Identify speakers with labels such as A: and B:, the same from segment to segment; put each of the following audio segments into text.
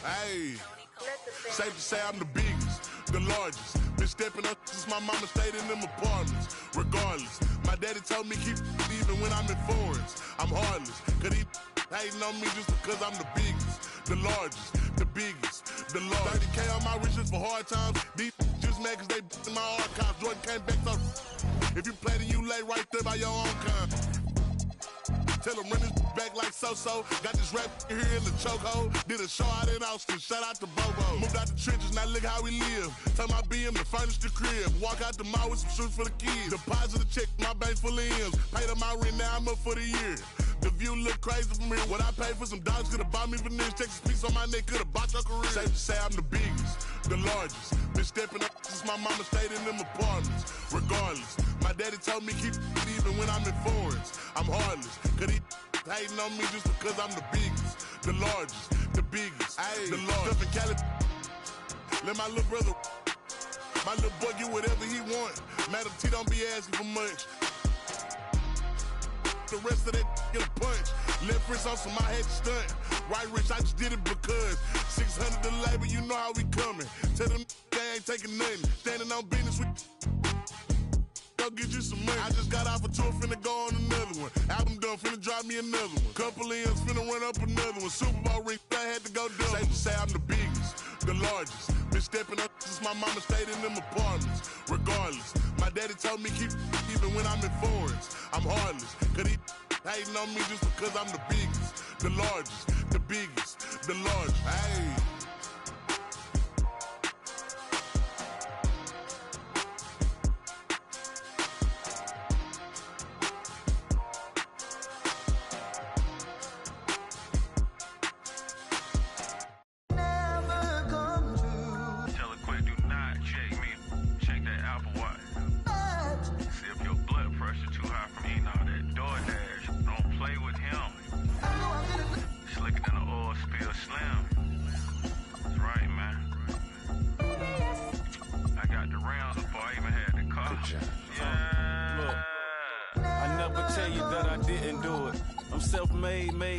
A: Hey, safe to say I'm the biggest, the largest. Been stepping up since my mama stayed in them apartments. Regardless, my daddy told me keep even when I'm in foreigns. I'm heartless, cause he hating on me just because I'm the biggest, the largest, the biggest, the largest. 30K on my riches for hard times. These just mad cause they in my archives. Jordan came back so if you play then you lay right there by your own kind. Tell him run his back like so-so. Got this rap here in the chokehold. Did a show out in Austin. Shout out to Bobo. Moved out the trenches, now look how we live. Tell my BM to furnish the crib. Walk out the mall with some shoes for the kids. Deposit a check, my bank full of M's. Paid up my rent, now I'm up for the year. The view look crazy from here. What I paid for some dogs could've bought me veneers. Texas piece on my neck could've bought your career. Safe to say I'm the biggest, the largest. Been stepping up since my mama stayed in them apartments. Regardless, my daddy told me keep even when I'm in foreigns. I'm heartless, cause he hating on me just because I'm the biggest, the largest, the biggest, the largest. Stuff in Cali, let my little brother, my little boy get whatever he want. Madam T don't be asking for much. The rest of that get a punch. Left wrist on some I had to stunt. Right wrist, I just did it because 600 the labor, you know how we coming. Tell them they ain't taking nothing. Standing on business with go get you some money. I just got off a tour, finna go on another one. Album done, finna drop me another one. Couple M's, finna run up another one. Super Bowl ring, I had to go double. Safe to say I'm the biggest, the largest. Been stepping up since my mama stayed in them apartments. Regardless, my daddy told me keep even when I'm in foreigns. I'm heartless, cause he hating on me just because I'm the biggest, the largest, the biggest, the largest. Hey.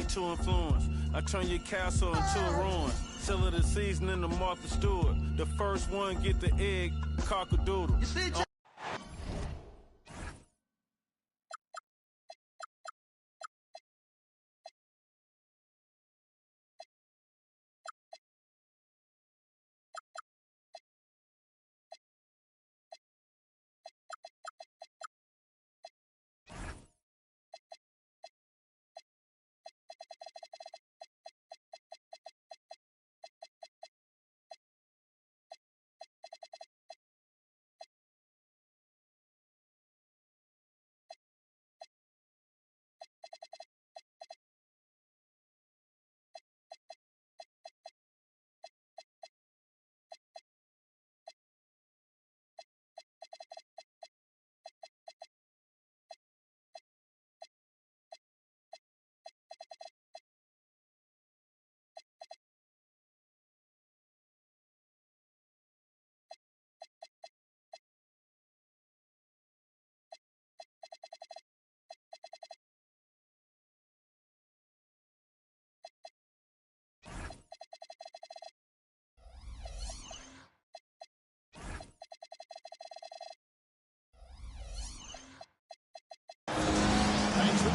B: To influence, I turn your castle into a ruin. Till of the season in the Martha Stewart. The first one get the egg, cock-a-doodle.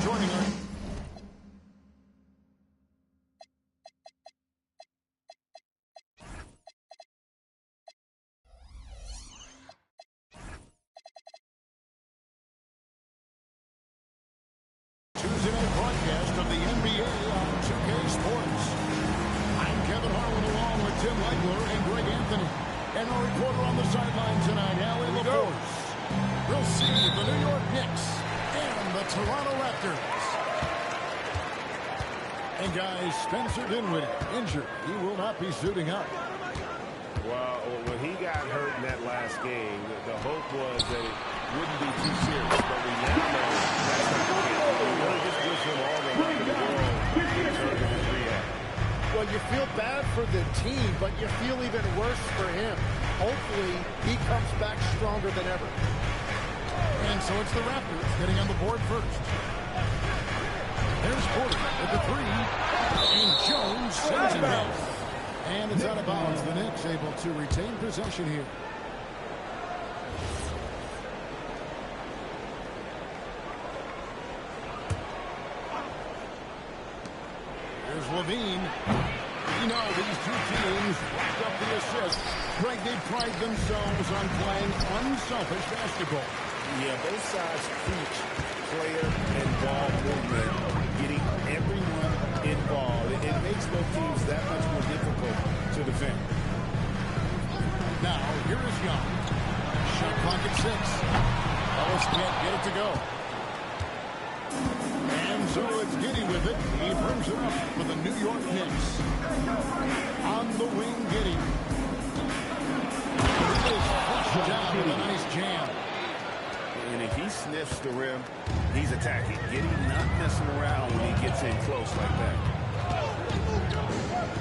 C: Joining us. Tuesday night broadcast of the NBA on 2K Sports. I'm Kevin Harlan along with Tim Legler and Greg Anthony. And our reporter on the sideline tonight, Allie LaForce. We'll see the New York Knicks and the Toronto Raptors. And guys, Spencer Dinwiddie injured. He will not be suiting up.
D: Well, when he got hurt in that last game, the hope was that it wouldn't be too serious. But we now know that's not the case. We really just wish him all the luck in the world in terms of his rehab.
E: Well, you feel bad for the team, but you feel even worse for him. Hopefully, he comes back stronger than ever.
C: And so it's the Raptors getting on the board first. There's Porter with the three, and Jones sends him down. And it's out of bounds. The Knicks able to retain possession here. Here's Levine. You know, these two teams racked up the assists. Greg, they pride themselves on playing unselfish basketball.
D: Yeah, both sides preach player and ball movement, getting everyone involved. It makes both teams that much more difficult to defend.
C: Now, here is Young. Shot clock at 6. Ellis can't get it to go. And so it's Giddey with it. He brings it up for the New York Knicks. On the wing, Giddey. It is flushed down with a nice jam.
D: And if he sniffs the rim, he's attacking. Giddey not messing around when he gets in close like that.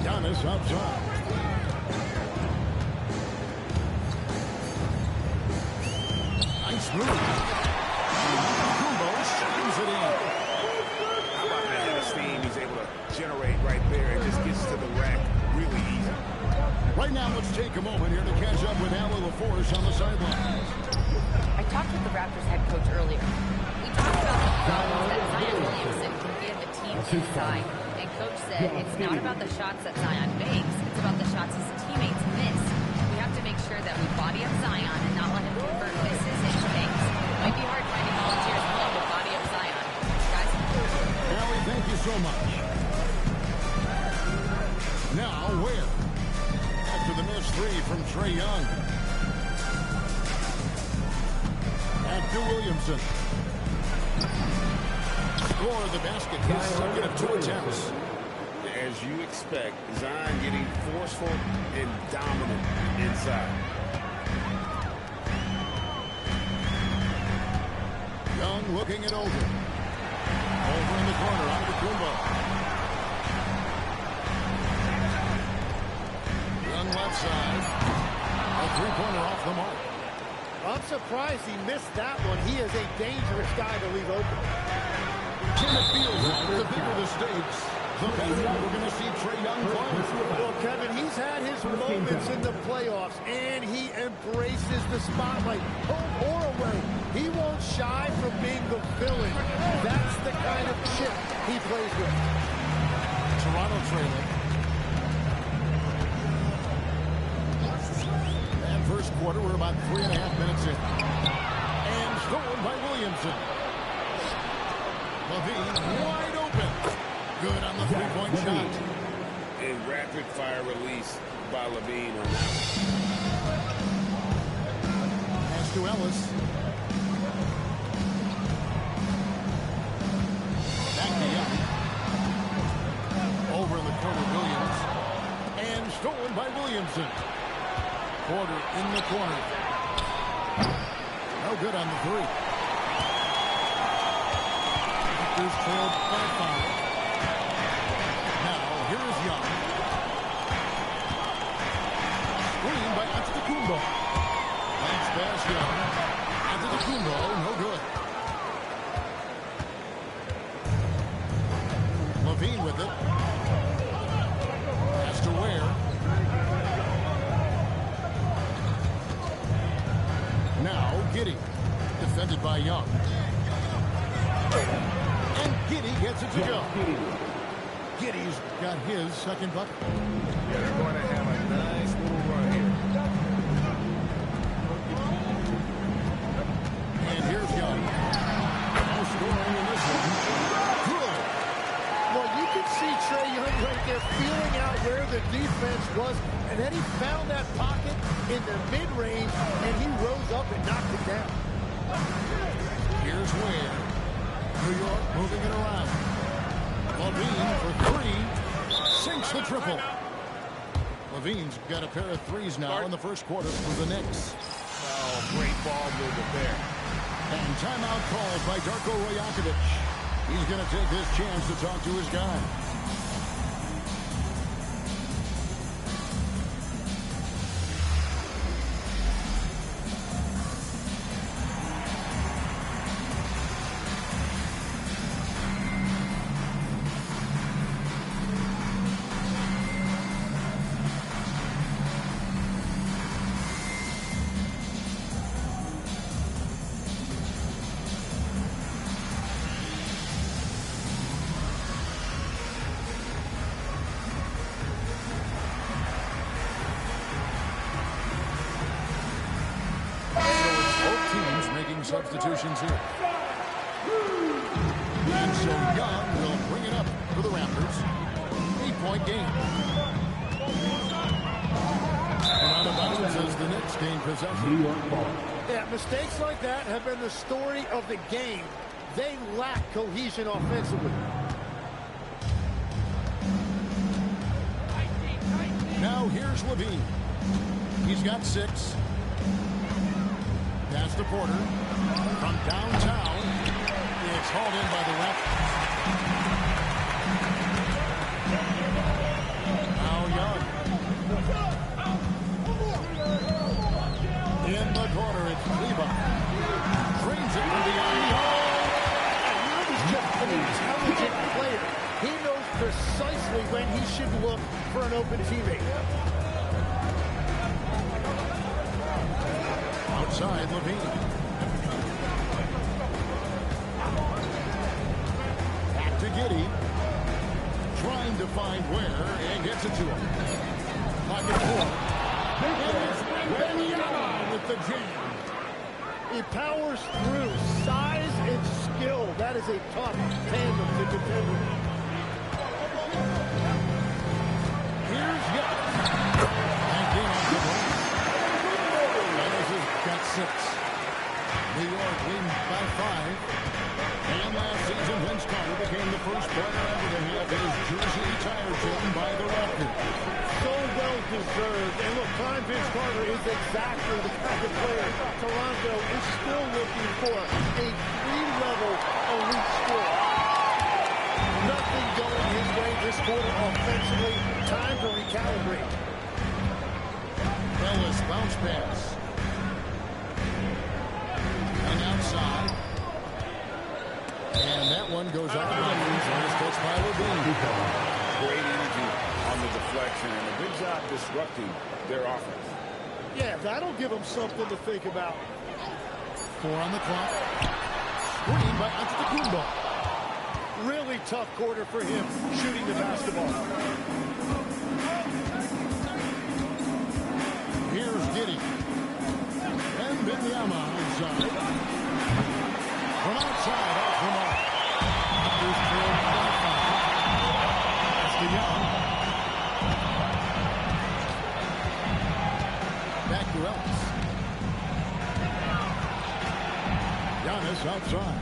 C: Giannis outside. Nice move. Kumbo shines it in.
D: How about that head of steam he's able to generate right there and just gets to the rack really easy.
C: Right now, let's take a moment here to catch up with Al LaForce on the sidelines.
F: I talked with the Raptors head coach earlier. We talked about the problems that Zion Williamson can give the team inside. And coach said it's not about the shots that Zion makes, it's about the shots his teammates miss. We have to make sure that we body up Zion and not let him convert misses into makes. It might be hard finding volunteers willing to body up Zion. Guys?
C: Allie, thank you so much. Now, where? After the missed 3 from Trae Young. After Williamson. Score the basket. His second of 2 attempts.
D: As you expect, Zion getting forceful and dominant inside.
C: Young looking it over. Over in the corner, out of Kumbo. Young left side. A three-pointer off the mark.
E: I'm surprised he missed that one. He is a dangerous guy to leave open.
C: Jim, it feels like the bigger the stakes, the better we're going to see Trae Young play.
E: Well, Kevin, he's had his moments in the playoffs, and he embraces the spotlight, home or away. He won't shy from being the villain. That's the kind of chip he plays with.
C: Toronto trailing. And first quarter, we're about 3.5 minutes in. And stolen by Williamson. Levine wide open. Good on the three-point shot.
D: And rapid-fire release by Levine on that.
C: Pass to Ellis. Back to Young. Over in the corner, Williams. And stolen by Williamson. Porter in the corner. No good on the 3. Raptors trailed by 5. Now, here is Young. Screen by Antetokounmpo. Thanks pass, Young. Antetokounmpo, no good. Levine with it. Pass to Ware. Now, Giddey. Defended by Young. And Giddey gets it to go. Giddey's got his second bucket.
D: Yeah, they're going to have a nice little run here.
C: And here's Young. No scoring in this one. Good.
E: Well, you can see Trae Young right there feeling out where the defense was, and then he found that pocket in the mid-range, and he rose up and knocked it down.
C: Here's Ware. New York moving it around. Levine for 3. Sinks the triple. Levine's got a pair of threes now in the first quarter for the Knicks.
D: Oh, great ball movement there.
C: And timeout called by Darko Rajakovic. He's going to take this chance to talk to his guy. substitutions here. And so Young will bring it up for the Raptors. 8-point game. And out of bounds as the Knicks gain possession.
E: Yeah, mistakes like that have been the story of the game. They lack cohesion offensively.
C: Now here's Levine. He's got 6. Pass to Porter. From downtown. It's hauled in by the Raptors. Now Young. In the corner, it's Cleveland. Drains it from beyond the arc.
E: And he's just an intelligent player. He knows precisely when he should look for an open teammate.
C: Outside, Levine. Back to Giddey. Trying to find where, and gets it to him. Pocket 4. And it's Benvenuti with the jam.
E: He powers through. Size and skill. That is a tough tandem to contend with.
C: Here's Young. And in on the ball. And this has got 6. New York leads by 5. And last season, Vince Carter became the first player ever to have his jersey retired to him by the Raptors.
E: So well deserved. And look, Vince Carter is exactly the kind of player Toronto is still looking for. A 3-level elite scorer. Nothing going his way this quarter offensively. Time to recalibrate.
C: Ellis bounce pass. And outside. And that one goes out of bounds. Last touch by Levine.
D: Great energy on the deflection and a good job disrupting their offense.
E: Yeah, that'll give them something to think about.
C: 4 on the clock. Screen by Antetokounmpo.
E: Really tough quarter for him shooting the basketball.
C: Here's Giddey. And Benvenuti inside. From outside, off the mark. Raptors trail by 5. That's to Young. Back to Ellis. Giannis outside.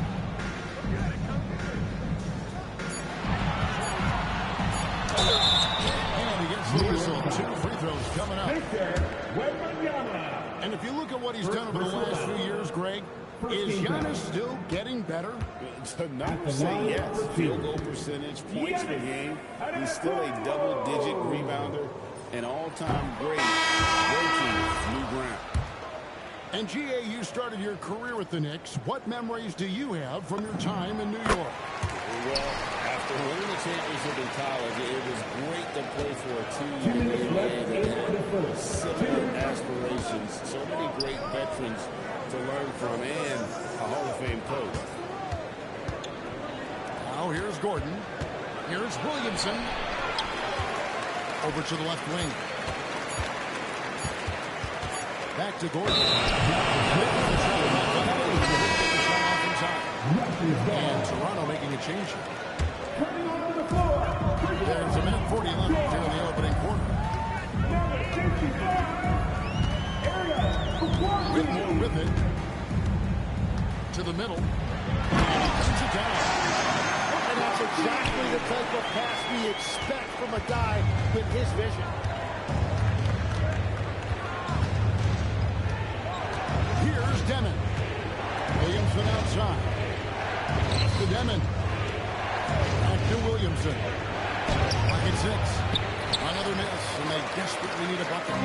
C: And against the whistle, 2 free throws coming up. And if you look at what he's done over the last few years, Greg, is Giannis still getting better?
D: To not say yes. Field goal percentage, points per game. He's still a double-digit rebounder. An all-time great, breaking new ground.
C: And G.A., you started your career with the Knicks. What memories do you have from your time in New York?
D: Well, after winning the championship in college, it was great to play for a team in the NBA that had similar aspirations. So many great veterans to learn from and a Hall of Fame coach.
C: Now here's Gordon. Here's Williamson. Over to the left wing. Back to Gordon. And Toronto making a change. There's a minute 40 left here in the opening quarter. Whitmore with it. To the middle. And he turns it down.
E: And that's exactly the type of pass we expect from a guy with his vision.
C: Here's Demon. Williamson outside. Pass to Demon. Back to Williamson. Pocket 6. Another miss, and they desperately need a bucket.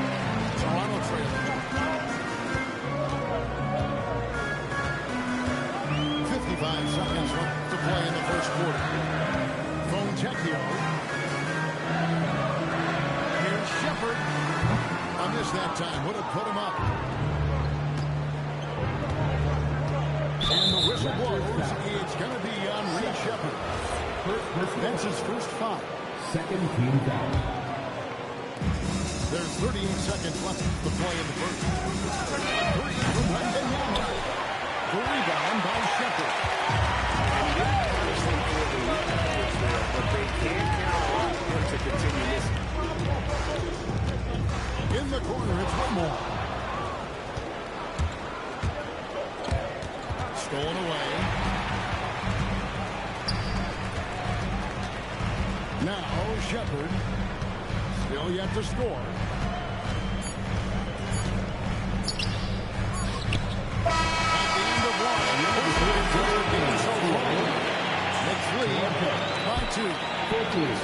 C: Toronto trailing. 55 seconds left to play in the first quarter. Fontecchio. Here's Shepard. I missed that time. Would have put him up. And the whistle blows. It's going to be on Reed Shepard. That's his first foul.
G: Second team foul.
C: There's 38 seconds left to play in the first. 3 from Benvenuti. The rebound by Shepard.
D: And he didn't punish them for the weak efforts there, but they can't count on him to continue this.
C: In the corner, it's Whitmore. Stolen away. Now Shepard. Still yet to score. At the end of one. Knicks lead by 2.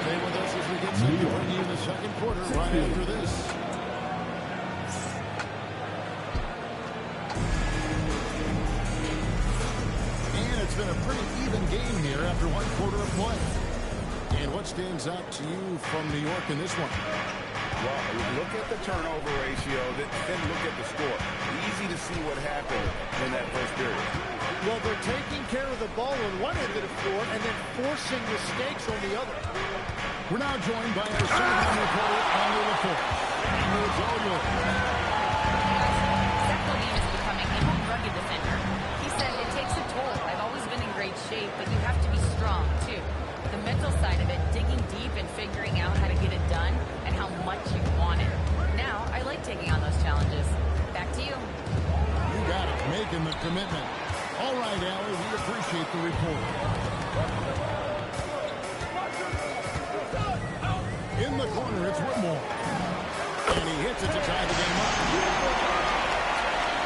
C: Stay with us as we get set to bring you the second quarter right after this. And it's been a pretty even game here after one quarter of play. And what stands out to you from New York in this one?
D: Well, look at the turnover ratio, then look at the score. Easy to see what happened in that first period.
E: Well, they're taking care of the ball on one end of the floor and then forcing mistakes on the other.
C: We're now joined by our sideline reporter, Andy LaForce. It's all yours.
F: Zach LaVine is becoming a more rugged defender. He said it takes a toll. I've always been in great shape, but you have to be strong, too. The mental side of it, digging deep and figuring out how to get it done and how much you want it. Now, I like taking on those challenges. Back to you.
C: You got it, making the commitment. All right, Allie, we appreciate the report. In the corner, it's Whitmore. And he hits it to tie the game up.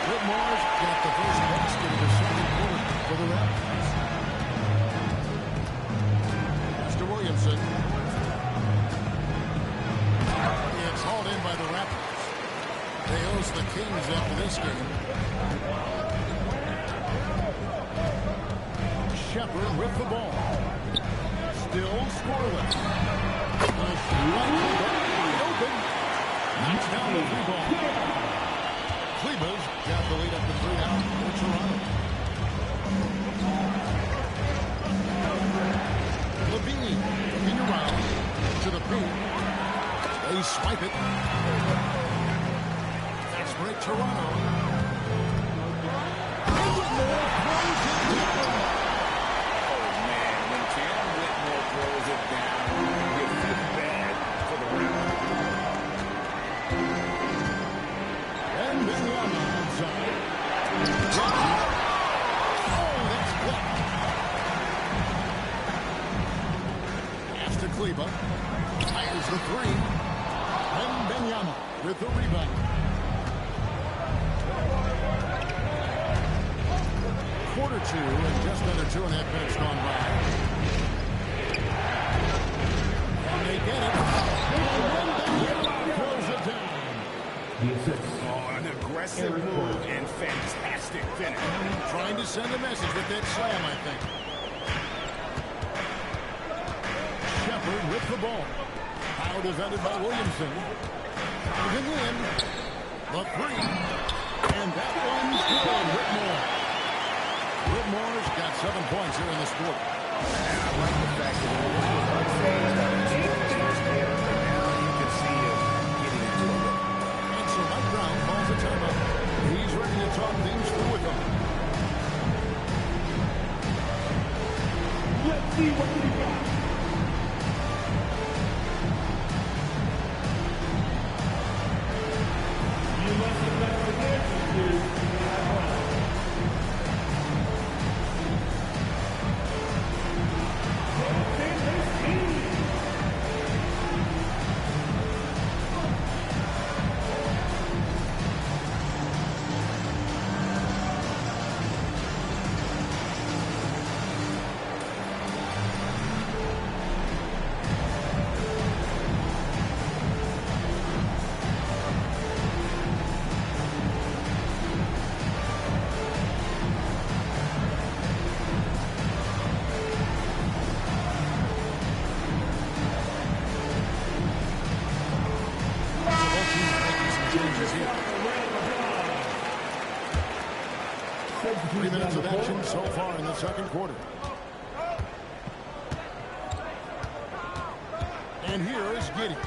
C: Whitmore's got the first basket of the second quarter for the Raptors. Williamson. It's hauled in by the Raptors. They host the Kings after this game. Shepard with the ball. Still scoreless. The shot wide open. Knocks down the 3 ball. Kleber's got the lead up to 3 now for Toronto. LaVine looking around to the paint. They swipe it. That's break Toronto. Whitmore throws it down.
D: Oh, man, when Cam Whitmore throws it down, it feels bad for the Raptors.
C: And Benvenuti outside. Oh, that's blocked. To Kleber. Fires the 3. And Benvenuti with the rebound. Quarter 2 and just under 2.5 minutes gone by. And they get it. And Benvenuti throws it down.
D: Oh, an aggressive move and fantastic finish.
C: Trying to send a message with that slam, I think. With the ball. How defended by Williamson. Moving in. The 3. And that one's good. Whitmore. Whitmore's got 7 points here in this quarter.
D: And I like the fact that this was unfazed out of his first game, but now you can see him getting into a look.
C: And so Mike Brown calls a timeout. He's ready to talk things through with them.
G: Let's see what we got.
C: changes here. 3 minutes of action so far in the second quarter. And here is Giddey.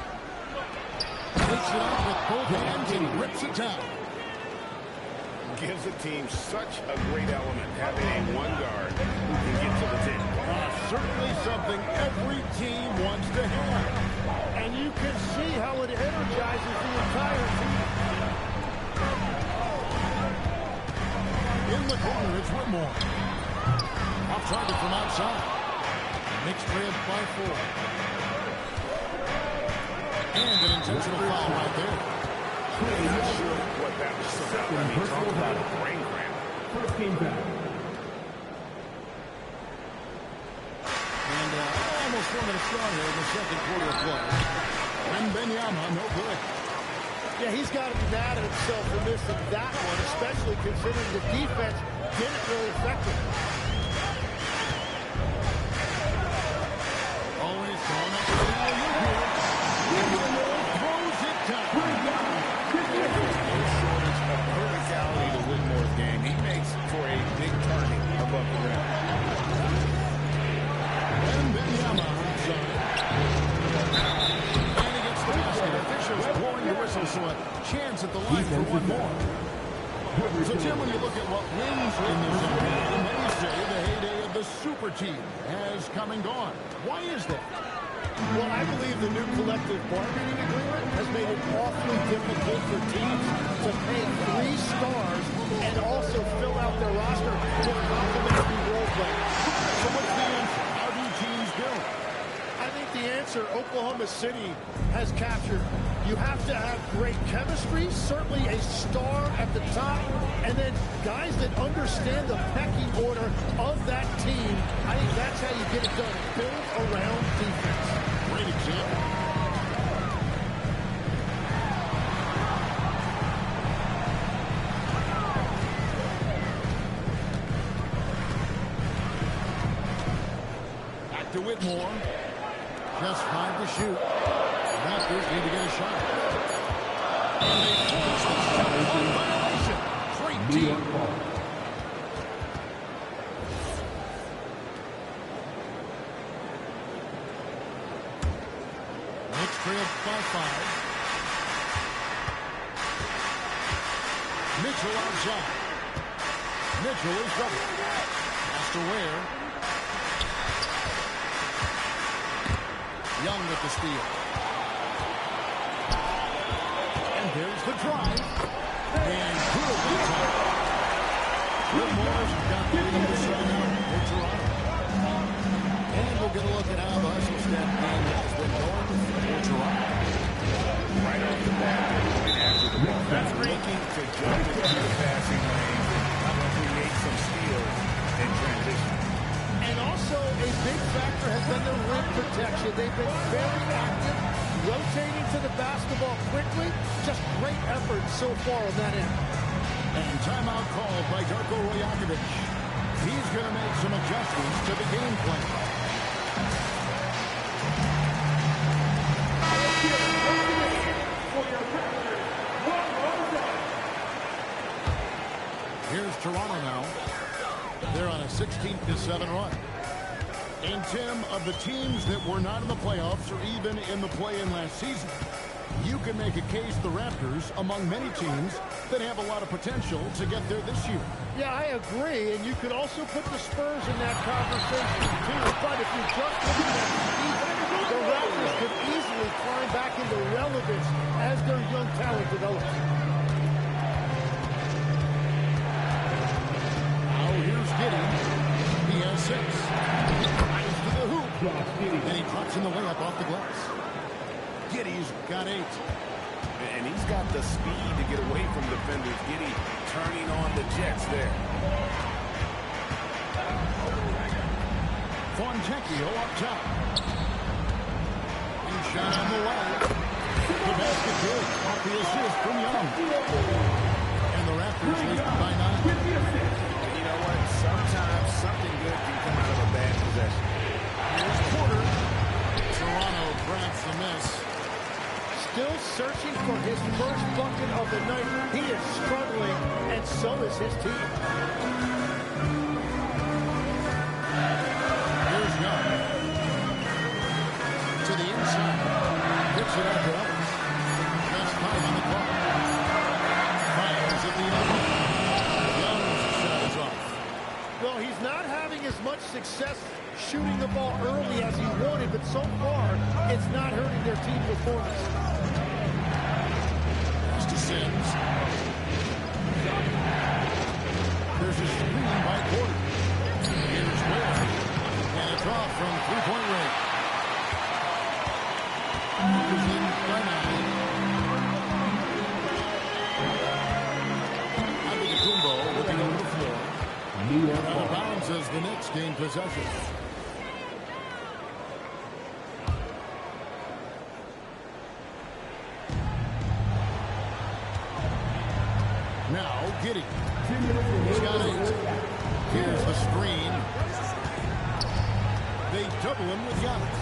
C: Takes it up with both hands and rips it down.
D: gives the team such a great element, having a one guard who can get to the 10.
C: Certainly something every team wants to have.
E: And you can see how it energizes the entire team.
C: In the corner, it's Whitmore. Off target from outside. Knicks trail by 4. And an intentional foul right there.
D: I'm not sure what that was about. I mean, talk about a brain cramp.
G: First team back.
C: And almost 4 minutes gone here in the second quarter of play. Benvenuti, no good.
E: Yeah, he's got to be mad at himself for missing that one, especially considering the defense didn't really affect him.
C: Always going up the alley-oop here. Whitmore throws it down. No shortage of verticality to Whitmore's game. He makes for a big target above the rim. And Benvenuti outside. And against the basket. Officials blowing the whistle, so a chance at the line for one more. So, Tim, when you look at what wins in this NBA, many say the heyday of the super team has come and gone. Why is that?
E: Well, I believe the new collective bargaining agreement has made it awfully difficult for teams to pay 3 stars and also fill out their roster with complementary role players.
C: So what's the answer? How do teams build?
E: I think the answer Oklahoma City has captured. You have to have great chemistry, certainly a star at the top, and then guys that understand the pecking order of that team. I think that's how you get it done. Build around defense.
C: Great example. Back to Whitmore. Just 5 to shoot. Raptors need to get a shot. And they force the shot on violation. Great team. Knicks trail by 5. Mitchell outside. Mitchell is double. Pass to Ware. Young with the steal. And there's the drive. And good on top. Whitmore's got the lead to sign out for Toronto. And we'll get a look at how the hustle step game has been going for Toronto.
D: Right off the bat, they're going after the ball. That's looking to jump into the passing lane. I'm going to create some steals in transition.
E: And also a big factor has been the rim protection. They've been very active, rotating to the basketball quickly. Just great effort so far on that end.
C: And timeout called by Darko Rajakovic. He's going to make some adjustments to the game plan. Here's Toronto now. They're on a 16-7 run. And, Tim, of the teams that were not in the playoffs or even in the play-in last season, you can make a case the Raptors among many teams that have a lot of potential to get there this year.
E: Yeah, I agree, and you could also put the Spurs in that conversation, too. But if you're just looking at the season, the Raptors could easily climb back into relevance as their young talent develops.
C: Here's Giddey. He has 6. Drives to the hoop. And he drops in the layup off the glass. Giddey's got 8.
D: And he's got the speed to get away from defenders. Giddey turning on the Jets there.
C: Fontecchio up top. And shot on the way. The basket good. Off the assist from Young. And the Raptors lead by 9.
D: You know what? Sometimes something good can come out of a bad possession.
C: Here's Porter. Toronto grabs the miss.
E: Still searching for his first bucket of the night. He is struggling, and so is his team.
C: Here's Young. To the inside. Gets it out to Ellis. Just 5 on the clock. Fires at the elbow.
E: success shooting the ball early as he wanted, but so far, it's not hurting their team performance.
C: Pass to Sims. There's a screen by Porter. Here's Ware. And it's off from three-point range. Here's in by 9. Antetokounmpo looking over the floor. Out of bounds as the Knicks gain possession. Now, Giddey. He's got 8. Here's the screen. They double him with Giannis.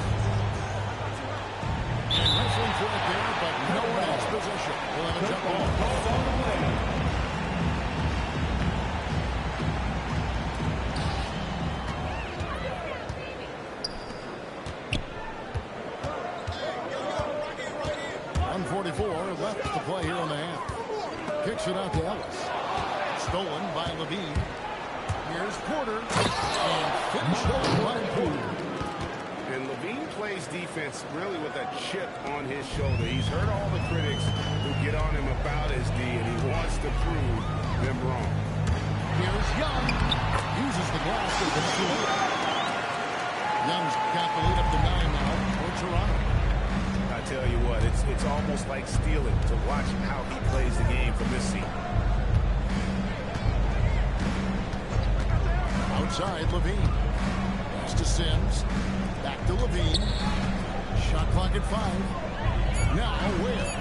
C: And wrestling for it there, but no one has possession. We'll have a jump ball. Left to play here in the half. Kicks it out to Ellis. Stolen by Levine. Here's Porter. And finished off by Porter.
D: And Levine plays defense really with a chip on his shoulder. He's heard all the critics who get on him about his D, and he wants to prove them wrong.
C: Here's Young. Uses the glass as the shoot. Young's got the lead up to 9 now for Toronto.
D: I tell you what, it's almost like stealing to watch how he plays the game from this seat.
C: Outside, Levine. Pass to Sims. Back to Levine. Shot clock at 5. Now, Ware.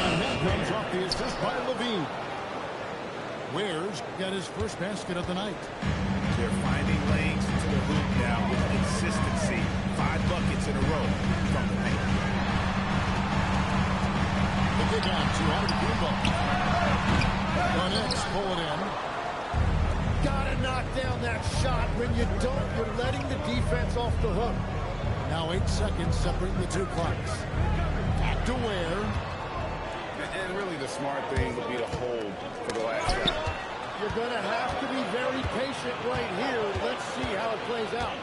C: And that comes off the assist by Levine. Ware's got his first basket of the night.
D: They're finding lanes into the hoop now with consistency. 5 buckets in a row from the paint.
C: The kick out to Antetokounmpo. The Knicks pull it in.
E: Gotta knock down that shot. When you don't, you're letting the defense off the hook.
C: Now 8 seconds separating the two clocks. Back to Ware.
D: And really the smart thing would be to hold for the last shot.
E: You're going to have to be very patient right here. Let's see how it plays out.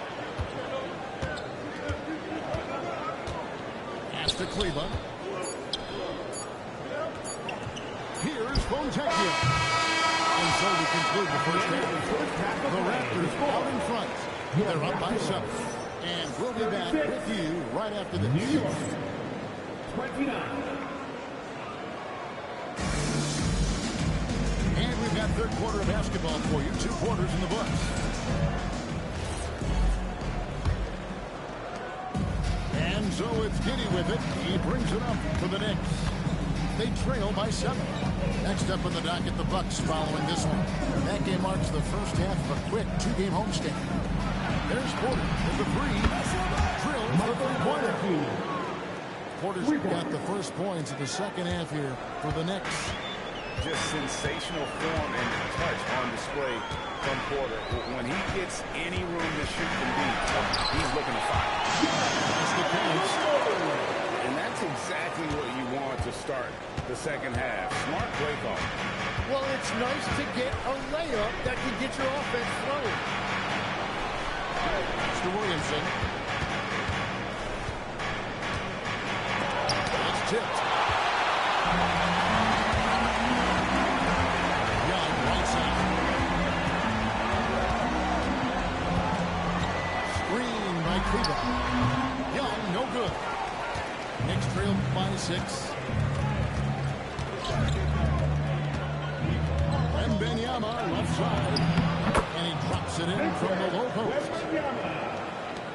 C: Pass to Cleveland. Here's Fontecchio. And so we conclude the first half. The Raptors out in front. They're up by 7. And we'll be back with you right after this.
G: New York, 29.
C: And we've got third quarter of basketball for you. 2 quarters in the books. And so it's Giddey with it. He brings it up for the Knicks. They trail by 7. Next up on the docket, the Bucks following this one. That game marks the first half of a quick 2-game homestand. There's Porter with the 3. Drill for the 3-pointer. Porter's got the first points of the second half here for the Knicks.
D: Just sensational form and touch on display from Porter. When he gets any room to shoot from deep, he's looking to fire.
C: That's the case.
D: And that's exactly what you want to start the second half. Smart play call.
E: Well, it's nice to get a layup that can get your offense flowing.
C: That's to Williamson. It's tipped. Young, right side. Screen by Cleveland. Young, no good. Knicks trail by 6. Benvenuti left side. And he drops it in from the low post.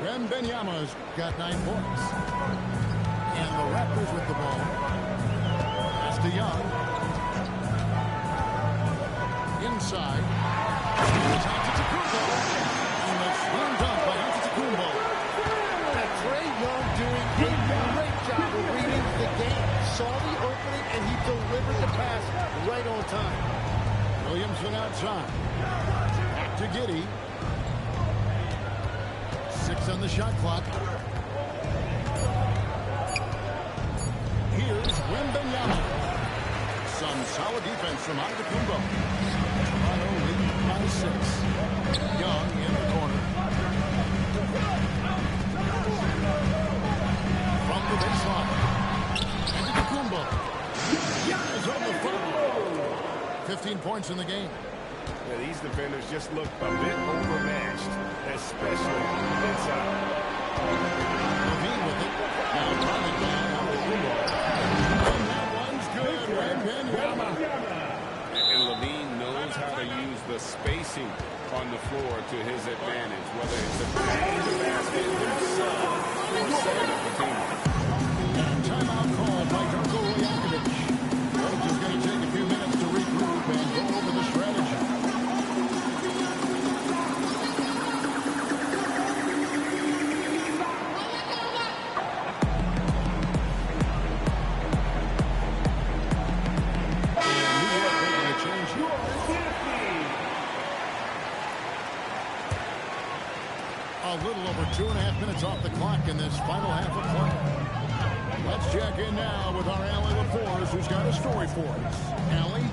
C: Benvenuti's got 9 points. And the Raptors with the ball. Pass to Young. Inside. It's Antetokounmpo. And the slam dunk by Antetokounmpo.
E: Trae Young doing a great job of reading the game. Saw the opening and he delivered the pass right on time.
C: Williamson outside. Back to Giddey. 6 on the shot clock. Here's Benvenuti. Some solid defense from Antetokounmpo. Colorado leading by 6. Young in the corner. From the baseline. Antetokounmpo. Is on the foul. 15 points in the game.
D: Yeah, these defenders just look a bit overmatched, especially inside.
C: Levine with it. Now running down Antetokounmpo. And that one's good. Benvenuti.
D: And Levine knows how to use the spacing on the floor to his advantage, whether it's attacking the basket himself or setting up a teammate.
C: And timeout called by Darko Rajakovic. Coach is going to take a few minutes to regroup and go over the strategy. A little over 2.5 minutes off the clock in this final half of play. Let's check in now with our Allie LaForce, who's got a story for us. Allie?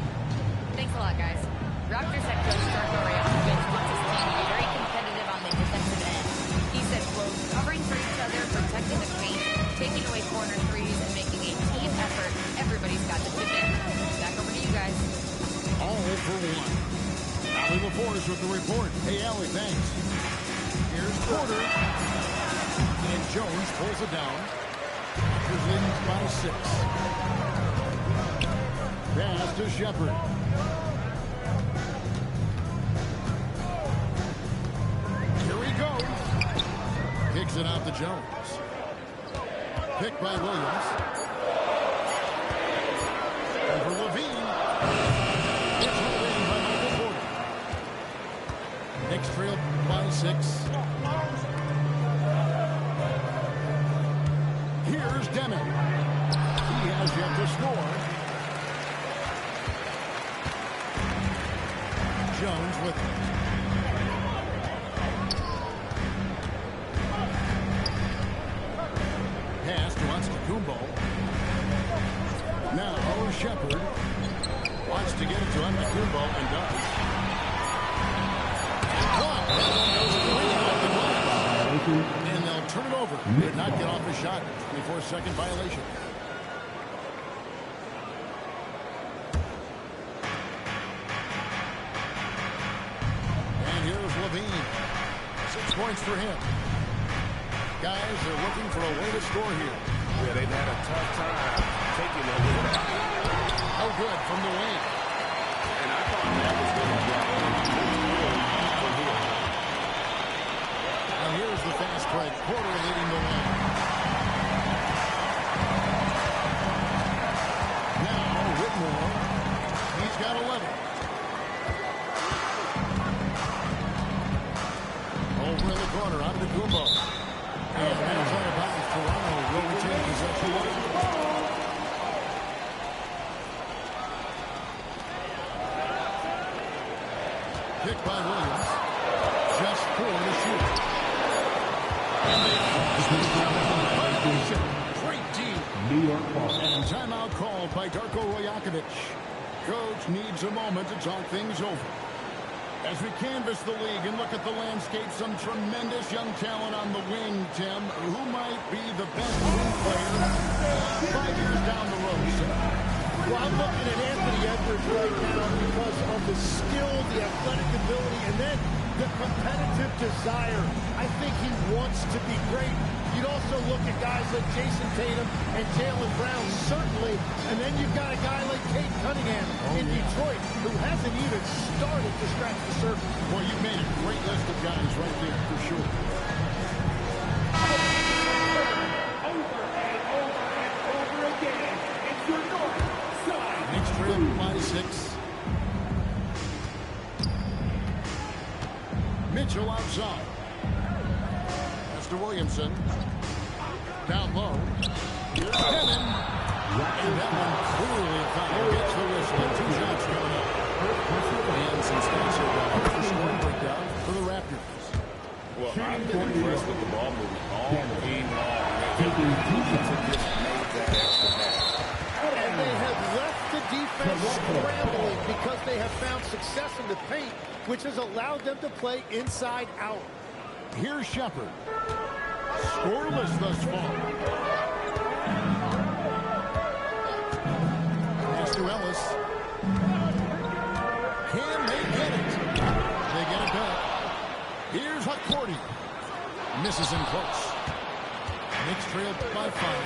F: Thanks a lot, guys. Raptors head coach Darko Rajakovic wants his team to be very competitive on the defensive end. He said, quote, covering for each other, protecting the paint, taking away corner threes, and making a team effort. Everybody's got to chip in. Back over to you guys.
C: All for one. Allie LaForce with the report. Hey, Allie, thanks. Here's Porter. And Jones pulls it down. Raptors leading by 6. Pass to Shepherd. Here he goes. Kicks it out to Jones. Picked by Williams. And for Levine. It's holding by Michael Porter. Knicks trail by 6. Here's Deming. He has yet to score. Jones with it. Pass to Antetokounmpo. Now Shepherd wants to get it to Antetokounmpo and does. And they'll turn it over. Did not get off the shot. 24-second violation. And here's Levine. 6 points for him. Guys are looking for a way to score here.
D: Yeah, they've had a tough time taking that lead.
C: Oh, good from the wing.
D: And I thought that was going to drop from here.
C: Now here's the fast break. Porter leading the way. Now Whitmore. He's got 11. Over in the corner, out of the Kumbo. And that's out of bounds. Toronto will retain possession. Picked by Williams. Just 4 to shoot. And they force the great team.
G: New York ball.
C: And timeout called by Darko Rajakovic. Coach needs a moment to talk things over. As we canvass the league and look at the landscape, some tremendous young talent on the wing, Tim. Who might be the best wing player 5 years down the road, sir?
E: Well, I'm looking at Anthony Edwards right now because of the skill, the athletic ability, and then the competitive desire. I think he wants to be great. You'd also look at guys like Jason Tatum and Jaylen Brown, certainly. And then you've got a guy like Cade Cunningham in Detroit who hasn't even started to scratch the surface.
C: Well, you've made a great list of guys right there, for sure.
G: Over and over and over again. It's your North Side.
C: Knicks trail by 6. Mitchell outside. That's to Williamson. Down low. Here's Deming. And that one clearly a foul. Gets the whistle. 2 shots coming up. And some stats here down for scoring breakdown for the Raptors.
D: Well, I've been impressed with the ball movement all game long. They just made that extra pass.
E: And they have left the defense scrambling because they have found success in the which has allowed them to play inside out.
C: Here's Shepherd. Scoreless thus far. Pass to Ellis. Can they get it? They get it back. Here's Hakordi. Misses him close. Knicks trail by 5.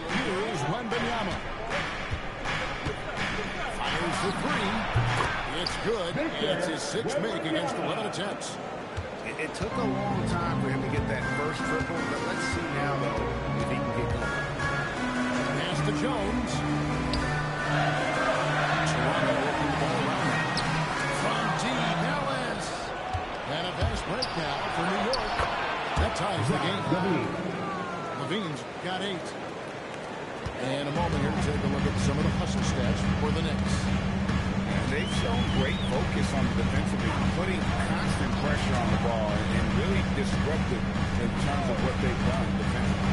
C: Here's Benvenuti. Fires the 3. It's good. It's his 6th make against 11 attempts.
D: It took a long time for him to get that first triple, but let's see now, though, if he can get going.
C: Pass to Jones. Toronto working the ball around. From deep, Ellis. And a fast break now for New York. That ties the game. Levine's got 8. And a moment here to take a look at some of the hustle stats for the Knicks.
D: They've shown great focus on the defensive end, putting constant pressure on the ball and really disruptive in terms of what they've done defensively.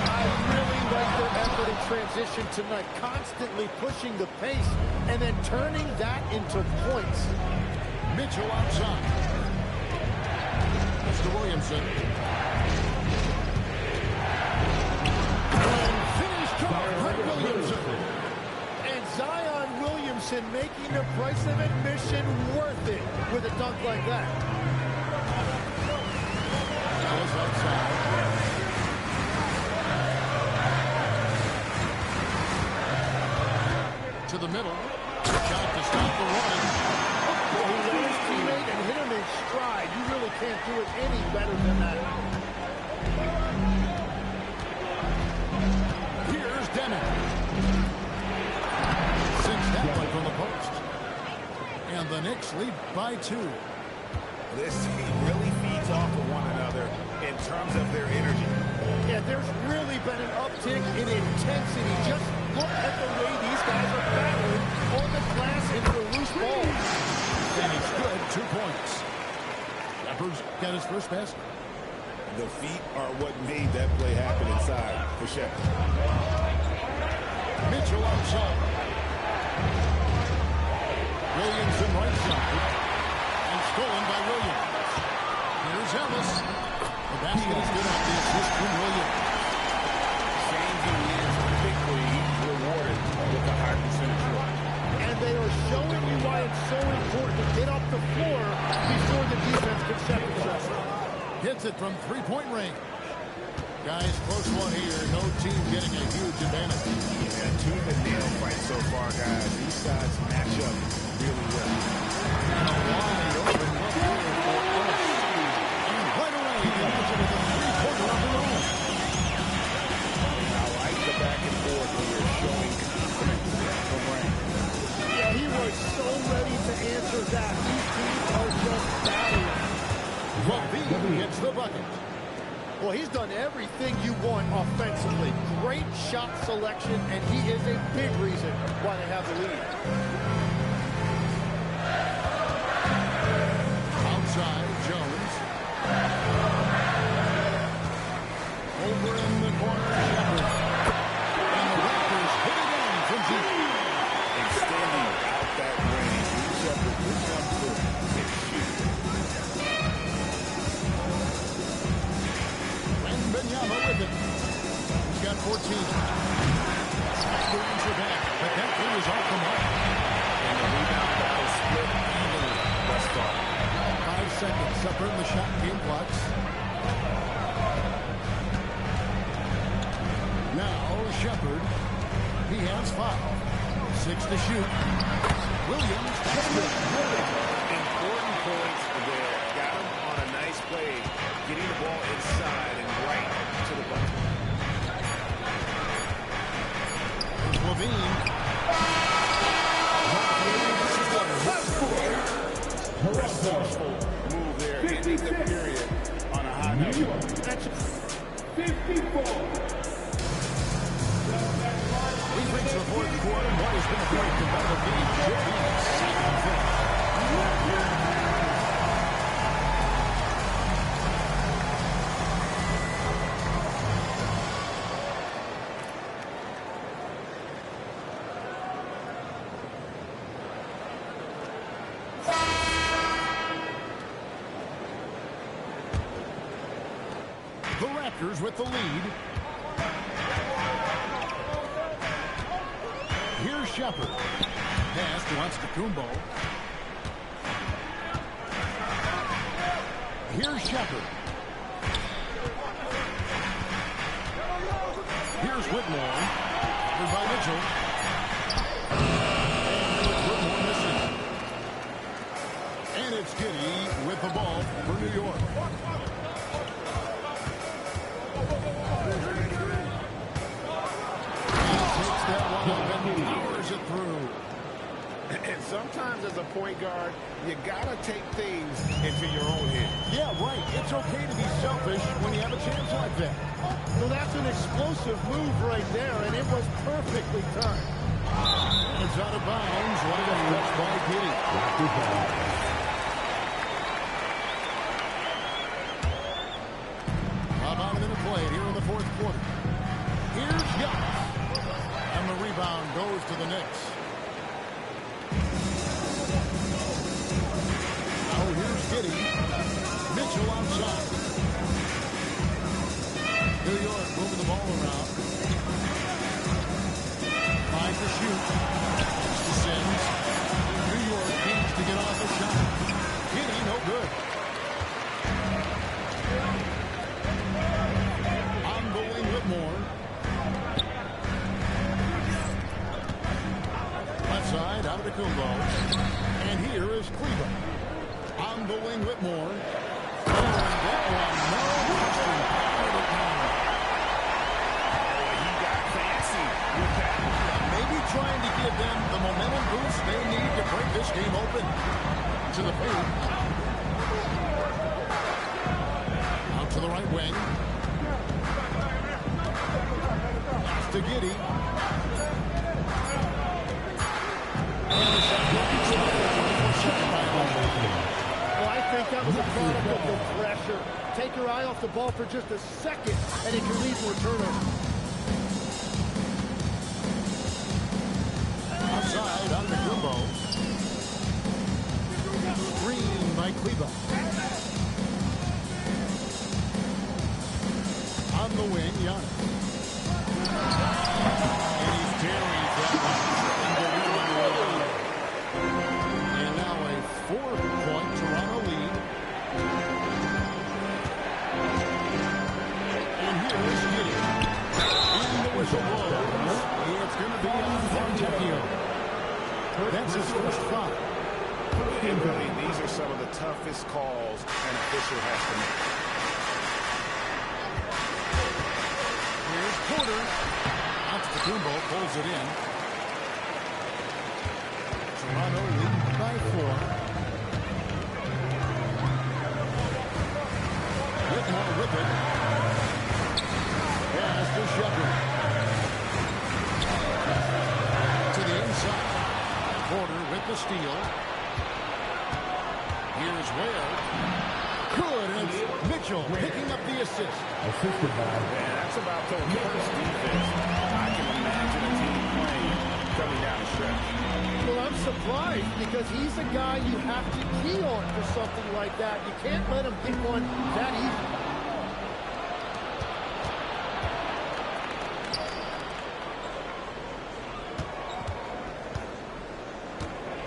E: I really like their effort in transition tonight, constantly pushing the pace and then turning that into points.
C: Mitchell outside. Mr. Williamson. And finished off by Williamson.
E: And Zion Williamson making the price of admission worth it with a dunk like that.
C: Ellis outside. To the middle. Shot to stop the run.
E: Well, he let his teammate and hit him in stride. You really can't do it any better than that.
C: Here's Dennis. That one from the post. And the Knicks lead by 2.
D: This team really feeds off of one another in terms of their energy.
E: Yeah, there's really been an uptick in intensity. Just look at the way these guys are battling on the glass into the loose ball.
C: And it's good. 2 points. Raptors got his first basket.
D: The feet are what made that play happen inside for Shepherd.
C: Mitchell outside. Williamson right side. And stolen by Williams. Here's Ellis. The basket is good off the assist from Williams.
D: Changing wins quickly, rewarded with a high percentage run.
E: And they are showing you why it's so important to get off the floor before the defense can set themselves.
C: Hits it from 3-point range. Guys, close one here. No team getting a huge advantage.
D: Yeah, 2 in the nail fight so far, guys. These sides match up really well.
C: And a wide open look here for Ellis. And right away, he has it with a 3-pointer of their own.
D: I like the back and forth when you're showing confidence from Rain.
E: Yeah, he was so ready to answer that. These teams are just battling.
C: Levine hits the bucket.
E: Well, he's done everything you want offensively. Great shot selection, and he is a big reason why they have the lead.
C: Outside, Jones. Over in the corner, Shepherd. And the Raptors hit again from deep.
D: Extending out that range. Shepherd, this one through.
C: Benvenuti with it. He's got 14. Smackers are back, but that thing is off the mark.
D: And the rebound battle split evenly thus far.
C: 5 seconds separating the shot and game clocks. Now Shepherd. He has 5. 6 to shoot. Williams.
D: Important points there. Got him on a nice play. Getting the ball inside and right to the bucket.
C: Levine.
D: Resourceful move there. Ending the period on a high note.
G: 54.
C: We reach the fourth quarter. What has been a great competitive game should be a second finish. Raptors with the lead. Here's Shepard. Pass to Antetokounmpo. Here's Shepard. Here's Whitmore. Covered by Mitchell. And Whitmore missing. And it's Giddey with the ball for New York. Takes that one up and powers it through.
D: And sometimes as a point guard, you got to take things into your own hands.
C: Yeah, right. It's okay to be selfish when you have a chance like that.
E: Well, that's an explosive move right there, and it was perfectly timed.
C: And it's out of bounds. What a touch by Giddey. About a minute played here in the fourth quarter. Here's Giannis. And the rebound goes to the Knicks. Now here's Giddey. Mitchell outside. New York moving the ball around. Trying to shoot. To Sims. New York needs to get off the shot. Giddey, no good. On the wing, Whitmore. Left side, out of the Kumbo. And here is Cleveland. On the wing, Whitmore. Oh, that one, no question.
D: He got fancy with that.
C: Maybe trying to give them the momentum boost they need to break this game open. To the paint. Out to the right wing. Pass to Giddey. And the shot
E: Well, I think that was a product of the pressure. Take your eye off the ball for just a second, and it can lead to a turnover.
C: outside on the Kumbo. Screen by Cleveland. On the wing, Giannis. And he's tearing that one. And now a 4-point Toronto lead. And here is Giddey. And the whistle blows. It's going to be on Fontecchio. That's his first foul.
D: Really, these are some of the toughest calls an official has to make.
C: Here's Porter. Antetokounmpo pulls it in. Toronto leading by 4. Whitmore with it. Pass to Shepard. To the inside. Porter with the steal. Here's Ware. Good, and it's Mitchell picking up the assist.
D: Man, that's about the worst defense I can imagine a team playing coming down the stretch.
E: Well, I'm surprised because he's a guy you have to key on for something like that. You can't let him pick one that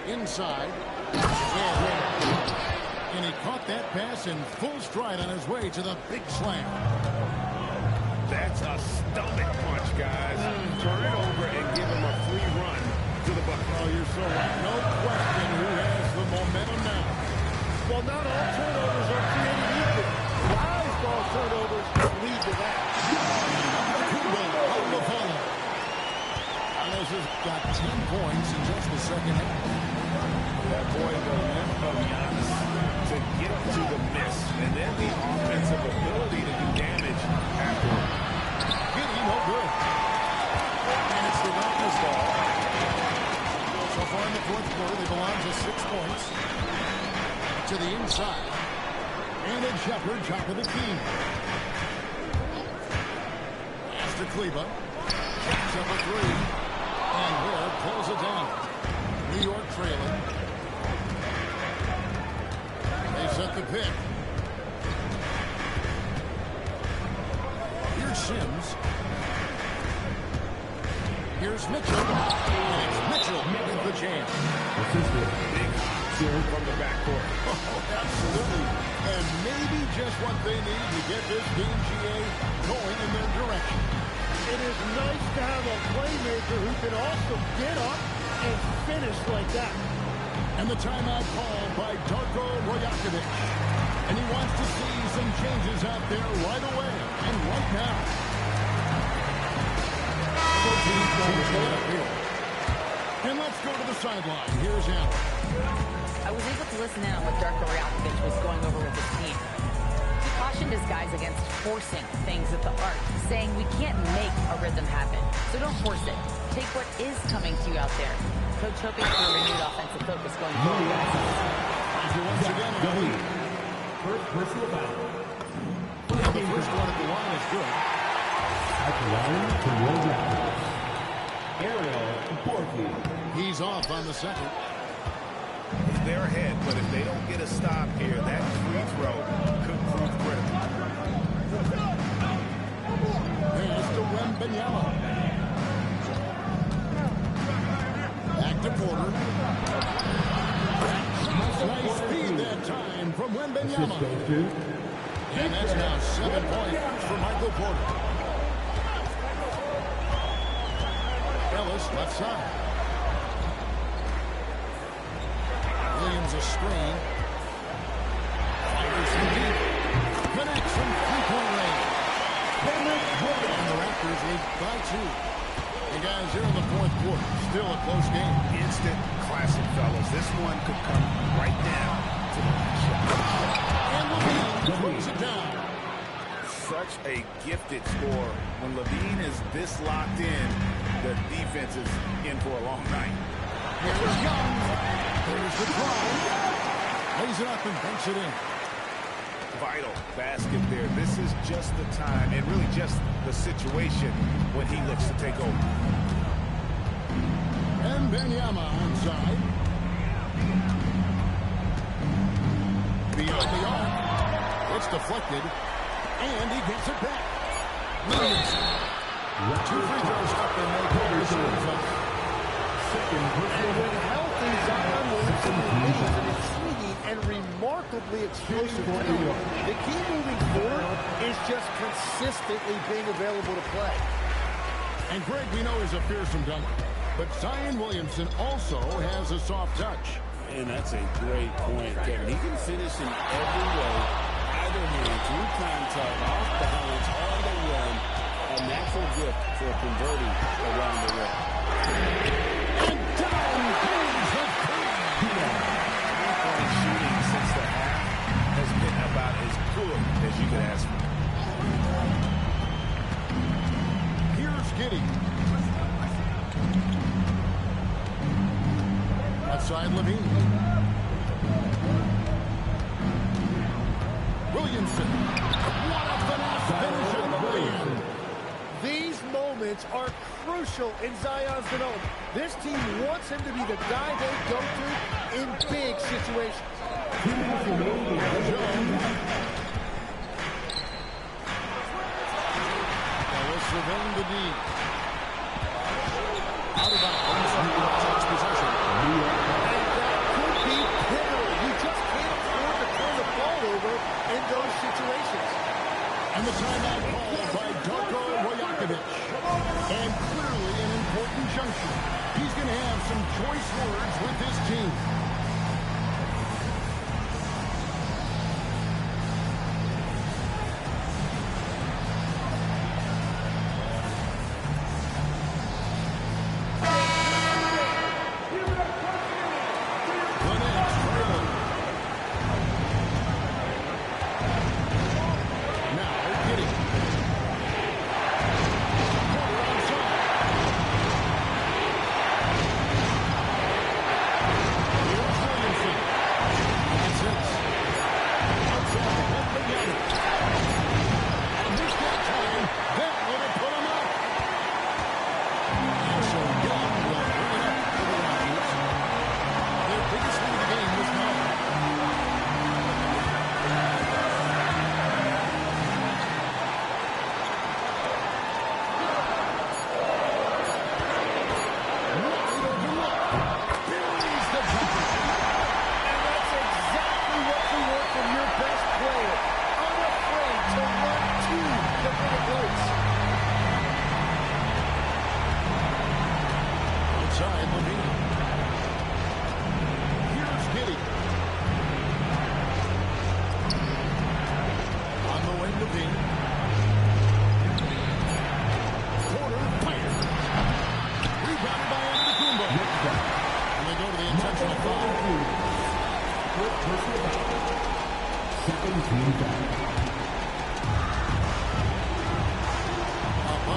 E: easy.
C: Inside. And he caught that pass in full stride on his way to the big slam.
D: That's a stomach punch, guys. Turn it over and give him a free run to the bucket.
C: Oh, you're so right. No question who has the momentum now.
E: Well, not all turnovers are created equal. Wise ball turnovers lead to that.
C: Alves has got 10 points in just the second half.
D: That boy of Giannis to get to the miss, and then the offensive ability to do damage afterward.
C: Giddey, no good. And it's the Raptors ball. So far in the fourth quarter, they belong to 6 points. To the inside. And then Shepard, top of the key. Pass to Cleveland. Chops up a 3. And Ware pulls it down. New York trailing. They set the pick. Here's Sims. Here's Mitchell. And it's Mitchell with the jam.
D: Big hops from the backcourt.
C: Oh, absolutely. And maybe just what they need to get this game, GA, going in their direction.
E: It is nice to have a playmaker who can also get up and finish like that.
C: And the timeout called by Darko Rajakovic. And he wants to see some changes out there right away and right now. And let's go to the sideline. Here's Allen.
F: I was able to listen in on what Darko Rajakovic was going over with his team. He cautioned his guys against forcing things at the arc, saying we can't make a rhythm happen, so don't force it. Take what is coming to you out there. Coach hoping for a renewed offensive focus going forward.
C: Once again,
G: First personal foul.
C: the first one at the line is good.
G: At the line to roll Raptors. Ariel Borky.
C: He's off on the second.
D: They're ahead, but if they don't get a stop here, that free throw could prove critical.
C: Here's to Benvenuti. Back to Porter. Nice speed that time from Benvenuti. And that's now 7 points for Michael Porter. Ellis left side. Williams a screen. Fires from deep. Connects from three-point range. And the Raptors lead by 2. And guys, here in the fourth quarter, still a close game.
D: Instant classic, fellas. This one could come right down to the last shot.
C: And Levine throws it down.
D: Such a gifted scorer. When Levine is this locked in, the defense is in for a long night.
C: Here's Young. There's the drive. Lays it up and banks it in.
D: Vital basket there. This is just the time, and really just the situation when he looks to take over.
C: And Benyama onside. Beyond the arc. It's deflected. And he gets it back. Williamson. 2 free throws up and no covers.
E: When healthy, Zion Williamson remains an intriguing and remarkably explosive player. The key moving forward is just consistently being available to play.
C: And Greg, we know, is a fearsome dunker. But Zion Williamson also has a soft touch.
H: And that's a great point, Kevin. He can finish in every way, either hand, through contact, off balance, on the run. A natural gift for converting around the rim.
C: And down goes the
D: Three-point shooting since the half has been about as good as you could ask for.
C: Here's Giddey. Outside Levine. Williamson. What a finesse finish on the way.
E: These moments are crucial in Zion's development. This team wants him to be the guy they go to in big situations.
C: Ellis surveying the D. Out of bounds. Takes possession.
E: And that could be pivotal. You just can't afford to turn the ball over in those situations.
C: And the timeout called by Darko Rajakovic. And clearly an important juncture. He's going to have some choice words with this team.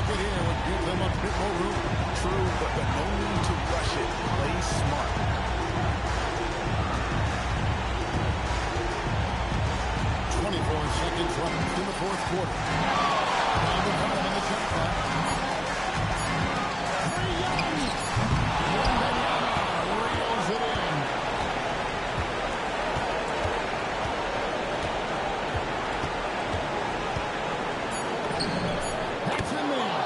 C: bucket here would give them a bit more room.
D: True, but no need to rush it. Play smart.
C: 24 seconds left in the fourth quarter. Down to 5 on the shot clock. Trae Young. Benvenuti reels it in. That's in there.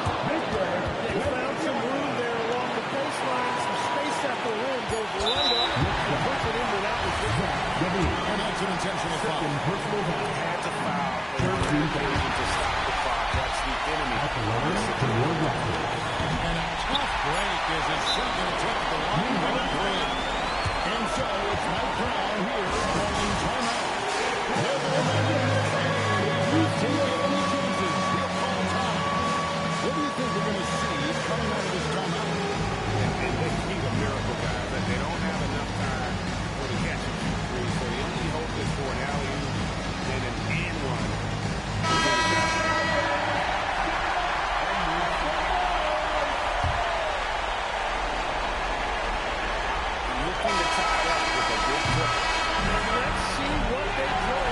E: They found some room there along the baseline. Some space at the rim. Goes right up. And puts it in without resistance.
C: And that's an intentional foul.
D: Had to foul. To stop the clock. That's the enemy.
C: And a tough break as his second attempt at the line went three. And so it's Mike Brown here calling timeout. He's taking any chances. He'll call time. What do you think we're going to see coming out of this timeout?
D: And they need a miracle, guys. That they don't have enough time for the catch and shoot free. So the only hope is for an alley-oop and an and one. Looking to tie up with a big play.
E: Let's see what they throw up.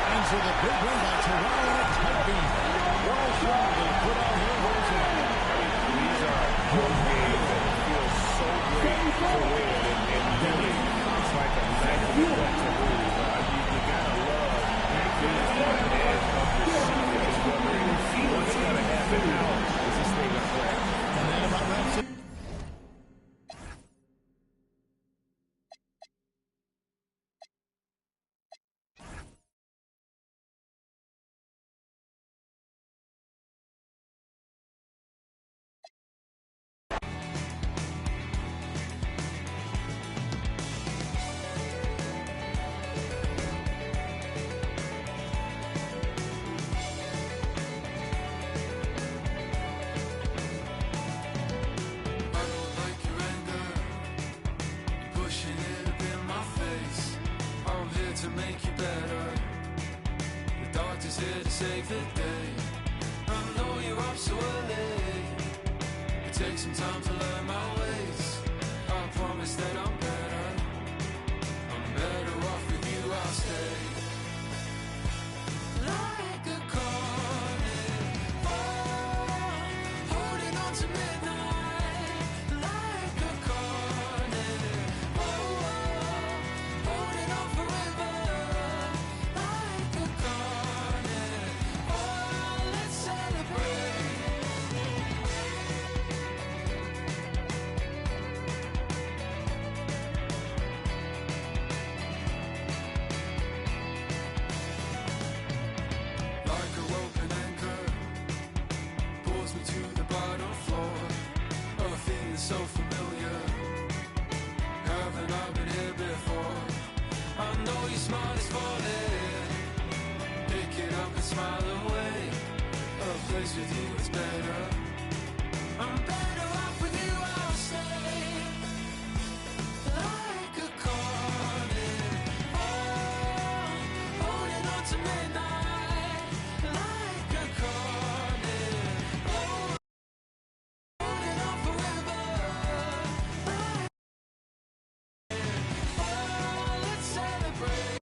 C: And so the big win by Toronto in a tight game. Well, sure, they put out here what is it?
D: These are those games that feel so great to win, and really, it's like a knife in the gut to lose. You gotta love being on the edge of your seat and just wondering what's gonna happen now. Is this thing a threat?
C: And that about wraps it.
I: Here to save the day. I know you're up so early. It takes some time to learn my ways. I promise that I'm better off with you. I'll stay like a carnivore, holding on to midnight. Like a carnivore, holding on forever. Like a carnivore, let's celebrate. Like a rope and anchor, pulls me to the bottom floor. A feeling so familiar. Haven't I been here before? I know your smile is falling. Pick it up and smile away. A place with you is better. I'm better off with you. I'll stay like a carnivore, holding on to midnight. Like a carnivore, holding on forever. Let's celebrate.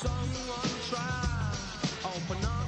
J: Someone try, open up.